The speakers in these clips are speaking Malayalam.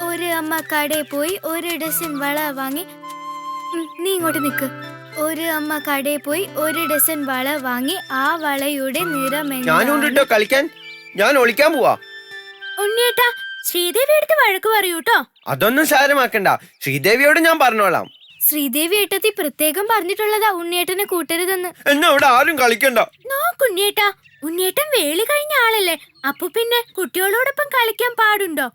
ഒരു അമ്മ കടയിൽ പോയി ഒരു ഡസൻ വള വാങ്ങി. നീ ഇങ്ങോട്ട് നിക്ക്. ഒരു അമ്മ കടയിൽ പോയി ഒരു ഡസൻ വള വാങ്ങി. ആ വളയുടെ നിറം ഞാനുണ്ടോ കളിക്കാൻ? ഞാൻ ഒളിക്കാൻ പോവാ. ഉണ്ണിയേട്ടാ, ശ്രീദേവി എടുത്ത് വഴക്ക് പറയൂട്ടോ. അതൊന്നും സാരമാക്കണ്ട, ശ്രീദേവിയോട് ഞാൻ പറഞ്ഞോളാം. ശ്രീദേവി ഏട്ടത്തി പ്രത്യേകം പറഞ്ഞിട്ടുള്ളതാ ഉണ്ണിയേട്ടനെ കൂട്ടരുതെന്ന്. എന്നാ അവിടെ ആരും കളിക്കണ്ട. നോക്കുണ്ണിയേട്ടാ, ഉണ്ണിയേട്ടൻ വേളി കഴിഞ്ഞ ആളല്ലേ, അപ്പൊ പിന്നെ കുട്ടികളോടൊപ്പം കളിക്കാൻ പാടുണ്ടോ?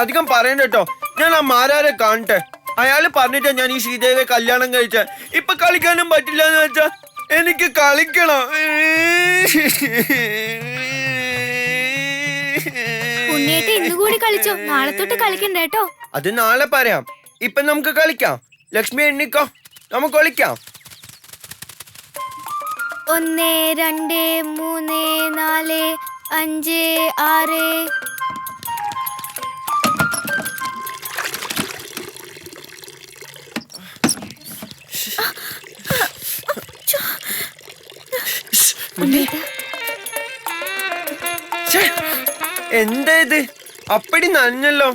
അധികം പറയണ്ട കേട്ടോ. ഞാൻ ആ മാരാരെ കാണട്ടെ. അയാള് പറഞ്ഞിട്ടാ ഞാൻ ഈ ശ്രീദേവിയെ കല്യാണം കഴിച്ച. ഇപ്പൊ കളിക്കാനും പറ്റില്ല എന്ന് വെച്ചാ എനിക്ക് കളിക്കണം. ഉണ്ണിയേട്ടൻ ഇന്നുകൂടി കളിച്ചോ, നാളെ തൊട്ട് കളിക്കണ്ട കേട്ടോ. അത് നാളെ പറയാം. ഇപ്പൊ നമുക്ക് കളിക്കാം. ലക്ഷ്മി എണ്ണിക്കോ, നമുക്ക് കളിക്കാം. 1 2 3 4 5 6. എന്താ ഇത്? അപ്പടി നനഞ്ഞല്ലോ.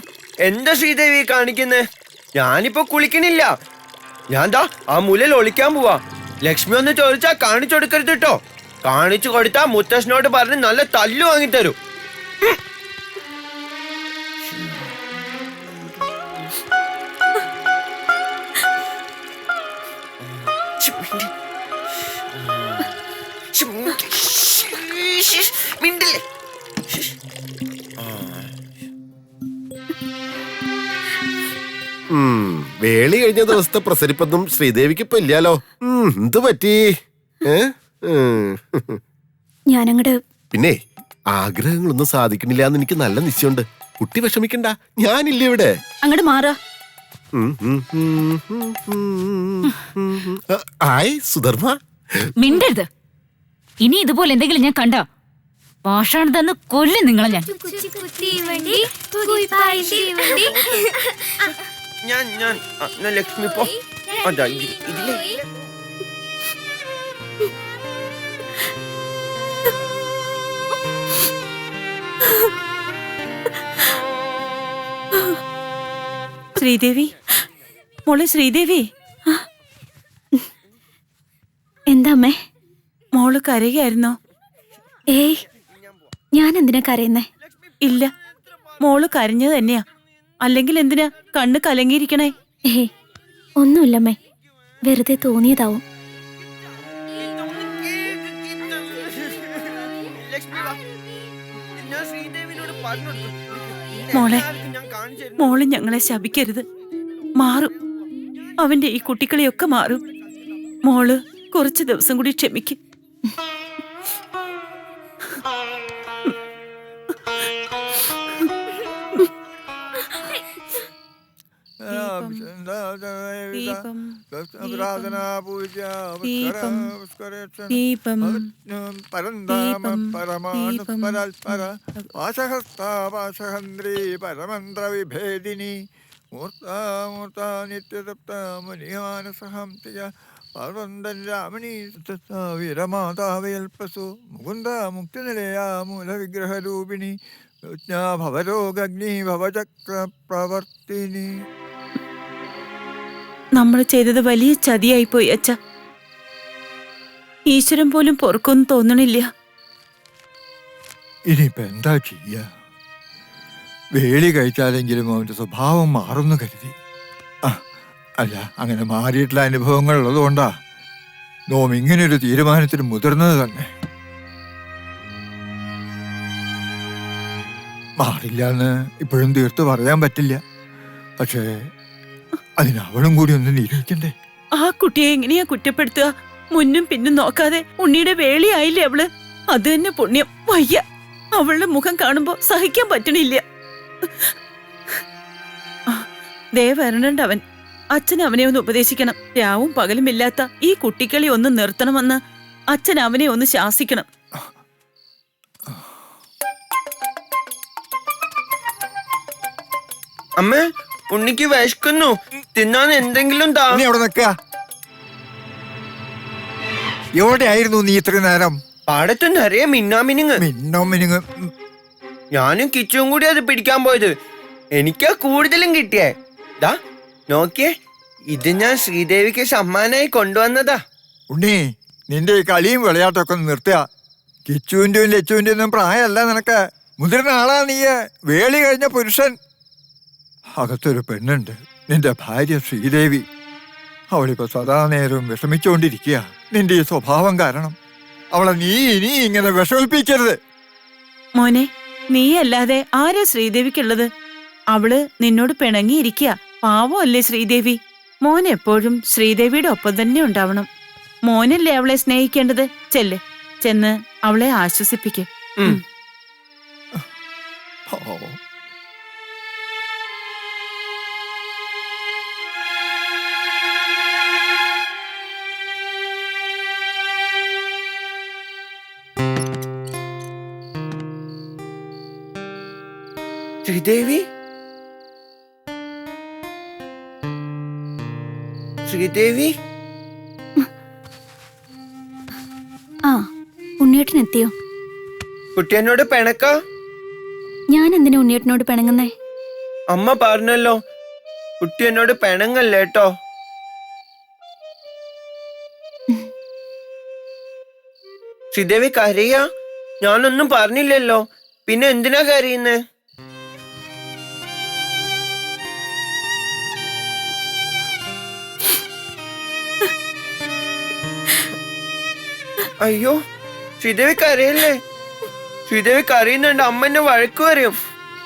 എന്താ ശ്രീദേവി കാണിക്കുന്നേ? ഞാനിപ്പോ കുളിക്കണില്ല. ഞാൻ ദാ ആ മുലയിൽ ഒളിക്കാൻ പോവാ. ലക്ഷ്മി ഒന്ന് ചോദിച്ചാ കാണിച്ചു കൊടുക്കരുത് കേട്ടോ. കാണിച്ചു കൊടുത്താ മുത്തശ്ശനോട് പറഞ്ഞ് നല്ല തല്ലു വാങ്ങിത്തരൂ. വേളി കഴിഞ്ഞ ദിവസത്തെ പ്രസരിപ്പൊന്നും ശ്രീദേവിക്ക് ഇപ്പൊ ഇല്ലാലോ. എന്ത് പറ്റി? ഞാനങ്ങട് പിന്നെ ആഗ്രഹങ്ങളൊന്നും സാധിക്കണില്ല എന്ന് എനിക്ക് നല്ല നിശ്ചയമുണ്ട്. കുട്ടി വിഷമിക്കണ്ട, ഞാനില്ല ഇവിടെ. അങ്ങോട്ട് മാറാ. ആയ് സുധർമ്മ, മിണ്ടരുത്. ഇനി ഇതുപോലെ എന്തെങ്കിലും ഞാൻ കണ്ട പാഷാണ് തന്ന് കൊല്ലും നിങ്ങളെ ഞാൻ. ഞാൻ ലക്ഷ്മി പോ. അതാ ഇതിലേ ശ്രീദേവി, മോളെ ശ്രീദേവി. എന്താ അമ്മേ? മോള് കരയായിരുന്നോ? ഏയ്, ഞാൻ എന്തിനാ കരയുന്നേ? ഇല്ല, മോള് കരഞ്ഞത് തന്നെയാ. അല്ലെങ്കിൽ എന്തിനാ കണ്ണ് കലങ്ങിയിരിക്കണേ? ഏയ്, ഒന്നുമില്ലമ്മേ, വെറുതെ തോന്നിയതാവും. മോളെ, മോള് ഞങ്ങളെ ശപിക്കരുത്. മാറും, അവന്റെ ഈ കുട്ടിക്കളിയൊക്കെ മാറും. മോള് കുറച്ച് ദിവസം കൂടി ക്ഷമിക്കും. പരമന്ത്രവിഭേദിനി മൂർത്താമൂർത്താ നിത്യതപ്താ മുനിമാനസഹം തിജ പാർവന്തൻ രാമണീ വീരമാതാവയൽപസു മുകുന്ദ മുക്തിനിലയാ മൂലവിഗ്രഹരൂപിണി ഭവരോഗഗ്നി ഭവചക്ര പ്രവർത്തിനി. നമ്മൾ ചെയ്തത് വലിയ ചതിയായിപ്പോയി അച്ഛ. ഈശ്വരൻ പോലും പൊറുക്കൊന്നും തോന്നണില്ല. ഇനിയിപ്പോ എന്താ ചെയ്യ? വേളി കഴിച്ചാലെങ്കിലും അവന്റെ സ്വഭാവം മാറുന്നു കരുതി. അല്ല, അങ്ങനെ മാറിയിട്ടുള്ള അനുഭവങ്ങൾ ഉള്ളതുകൊണ്ടാ നോം ഇങ്ങനെയൊരു തീരുമാനത്തിന് മുതിർന്നത് തന്നെ. മാറില്ല എന്ന് ഇപ്പോഴും തീർത്ത് പറയാൻ പറ്റില്ല. പക്ഷേ അതിനവളും കൂടി ഒന്ന് നിരീക്ഷിക്കണ്ടേ? ആ കുട്ടിയെ എങ്ങനെയാ കുറ്റപ്പെടുത്തുക? മുന്നും പിന്നും നോക്കാതെ ഉണ്ണിയുടെ വേളിയായില്ലേ അവള്. അത് തന്നെ പുണ്യം. വയ്യ, അവളുടെ മുഖം കാണുമ്പോ സഹിക്കാൻ പറ്റണില്ല. ദേ വരണുണ്ട് അവൻ. അച്ഛൻ അവനെ ഒന്ന് ഉപദേശിക്കണം. രാവും പകലും ഇല്ലാത്ത ഈ കുട്ടിക്കളി ഒന്ന് നിർത്തണമെന്ന് അച്ഛൻ അവനെ ഒന്ന് ശാസിക്കണം. അമ്മേ, ഉണ്ണിക്ക് വിശക്കുന്നു. തിന്നാൻ എന്തെങ്കിലും താ. അവിടെ നിക്ക. എവിടെയായിരുന്നു നീ ഇത്രയും നേരം? പാടത്ത് നിറയെ മിന്നാമിനുങ്ങ്. മിന്നോ മിനുങ്ങ്. ഞാനും കിച്ചും കൂടി അത് പിടിക്കാൻ പോയത്. എനിക്കാ കൂടുതലും കിട്ടിയേ. ദാ നോക്കിയേ, ഇത് ഞാൻ ശ്രീദേവിക്ക് സമ്മാനായി കൊണ്ടുവന്നതാ. ഉണ്ണി, നിന്റെ ഈ കളിയും വിളയാട്ടൊക്കെ ഒന്ന് നിർത്തുക. കിച്ചുവിന്റെയും ലച്ചുവിന്റെയും ഒന്നും പ്രായമല്ല നിനക്ക്. മുതിർന്ന ആളാ നീ, വേളി കഴിഞ്ഞ പുരുഷൻ. അകത്തൊരു പെണ്ണുണ്ട്, നിന്റെ ഭാര്യ ശ്രീദേവി. അവളിപ്പോ സദാ നേരവും വിഷമിച്ചുകൊണ്ടിരിക്കുക നിന്റെ ഈ സ്വഭാവം കാരണം. അവളെ നീ ഇനി ഇങ്ങനെ വിഷമിപ്പിക്കരുത്. മോനെ, നീയല്ലാതെ ആരാ ശ്രീദേവിക്കുള്ളത്? അവള് നിന്നോട് പിണങ്ങിയിരിക്കുക. പാവമല്ലേ ശ്രീദേവി. മോൻ എപ്പോഴും ശ്രീദേവിയുടെ ഒപ്പം തന്നെ ഉണ്ടാവണം. മോനല്ലേ അവളെ സ്നേഹിക്കേണ്ടത്. ചെന്ന് അവളെ ആശ്വസിപ്പിക്ക്. പാവം. ശ്രീദേവി, ശ്രീദേവി. ആ, ഉണ്ണിയേട്ടനെത്തിയോ? കുട്ടി എന്നോട് പിണക്കാ? ഞാൻ എന്തിനാ ഉണ്ണിയേട്ടനോട് പിണങ്ങുന്നേ? അമ്മ പറഞ്ഞല്ലോ, കുട്ടി എന്നോട് പിണങ്ങല്ലേ കേട്ടോ. ശ്രീദേവി കരയാ? ഞാനൊന്നും പറഞ്ഞില്ലല്ലോ, പിന്നെ എന്തിനാ കരയുന്നേ? അയ്യോ, ശ്രീദേവി കരയല്ലേ? ശ്രീദേവി കരയുന്നുണ്ട്, അമ്മ എന്നെ വഴക്ക് പറയും.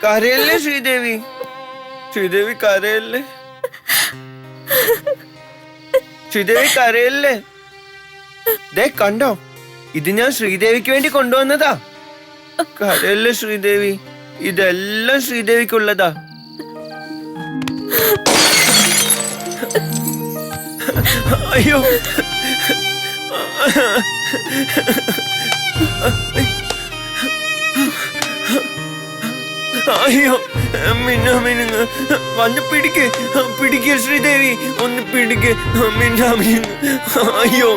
കരയല്ലേ ശ്രീദേവി? ശ്രീദേവി കരയല്ലേ? ശ്രീദേവി കരയല്ലേ? ദേ കണ്ടോ, ഇത് ഞാൻ ശ്രീദേവിക്ക് വേണ്ടി കൊണ്ടുവന്നതാ. കരയല്ലേ ശ്രീദേവി? ഇതെല്ലാം ശ്രീദേവിക്കുള്ളതാ. അയ്യോ, അയ്യോ, മിന്നുങ്ങ് വന്ന് പിടിക്ക് ശ്രീദേവി, ഒന്ന് പിടിക്ക്. മിന്നുങ്ങ്. അയ്യോ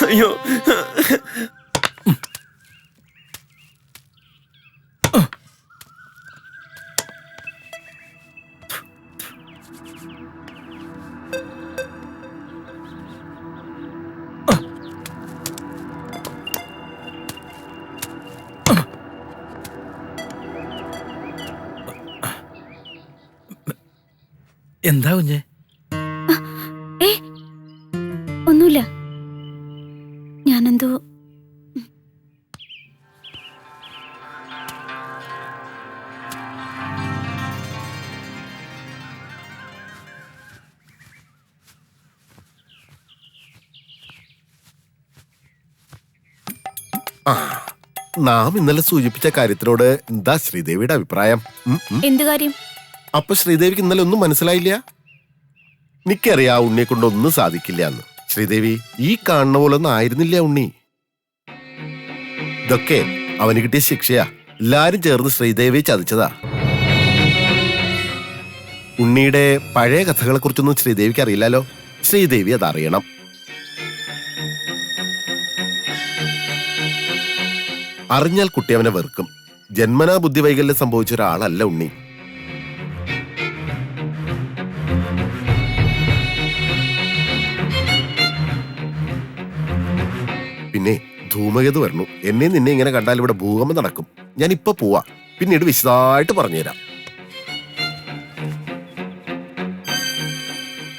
അയ്യോ. എന്താ കുഞ്ഞെ? ഒന്നുമില്ല, ഞാനെന്തോ. നാം ഇന്നലെ സൂചിപ്പിച്ച കാര്യത്തിനോട് എന്താ ശ്രീദേവിയുടെ അഭിപ്രായം? എന്ത് കാര്യം? അപ്പൊ ശ്രീദേവിക്ക് ഇന്നലെ ഒന്നും മനസ്സിലായില്ല? എനിക്കറിയാം ഉണ്ണിയെ കൊണ്ട് ഒന്നും സാധിക്കില്ല എന്ന്. ശ്രീദേവി, ഈ കാണുന്ന പോലെ ഒന്നും ആയിരുന്നില്ല ഉണ്ണി. ഇതൊക്കെ അവന് കിട്ടിയ ശിക്ഷയാ. എല്ലാരും ചേർന്ന് ശ്രീദേവിയെ ചതിച്ചതാ. ഉണ്ണിയുടെ പഴയ കഥകളെ കുറിച്ചൊന്നും ശ്രീദേവിക്ക് അറിയില്ലല്ലോ. ശ്രീദേവി അതറിയണം. അറിഞ്ഞാൽ കുട്ടി അവനെ വെറുക്കും. ജന്മനാ ബുദ്ധിവൈകല്യം സംഭവിച്ച ഒരാളല്ല ഉണ്ണി. പിന്നെ ധൂമകേതു വരണു. എന്നെ നിന്നെ ഇങ്ങനെ കണ്ടാൽ ഇവിടെ ഭൂകമ്പം നടക്കും. ഞാൻ ഇപ്പൊ പോവാ, പിന്നീട് വിശദമായിട്ട് പറഞ്ഞുതരാം.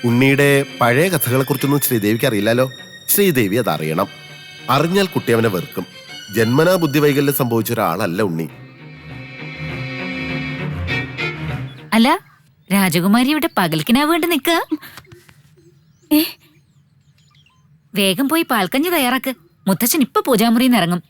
ഉണ്ണിയുടെ പഴയ കഥകളെ കുറിച്ചൊന്നും ശ്രീദേവിക്ക് അറിയില്ലല്ലോ. ശ്രീദേവി അതറിയണം. അറിഞ്ഞാൽ കുട്ടി അവനെ വെറുക്കും. ജന്മനാ ബുദ്ധിവൈകല്യം സംഭവിച്ച ഒരാളല്ല ഉണ്ണി. അല്ല, രാജകുമാരി ഇവിടെ പകൽക്കിനാ വേണ്ടി നിക്ക. വേഗം പോയി പാൽക്കഞ്ഞി തയ്യാറാക്ക്. മുത്തച്ഛൻ ഇപ്പൊ പൂജാമുറിയിൽ നിന്ന് ഇറങ്ങും.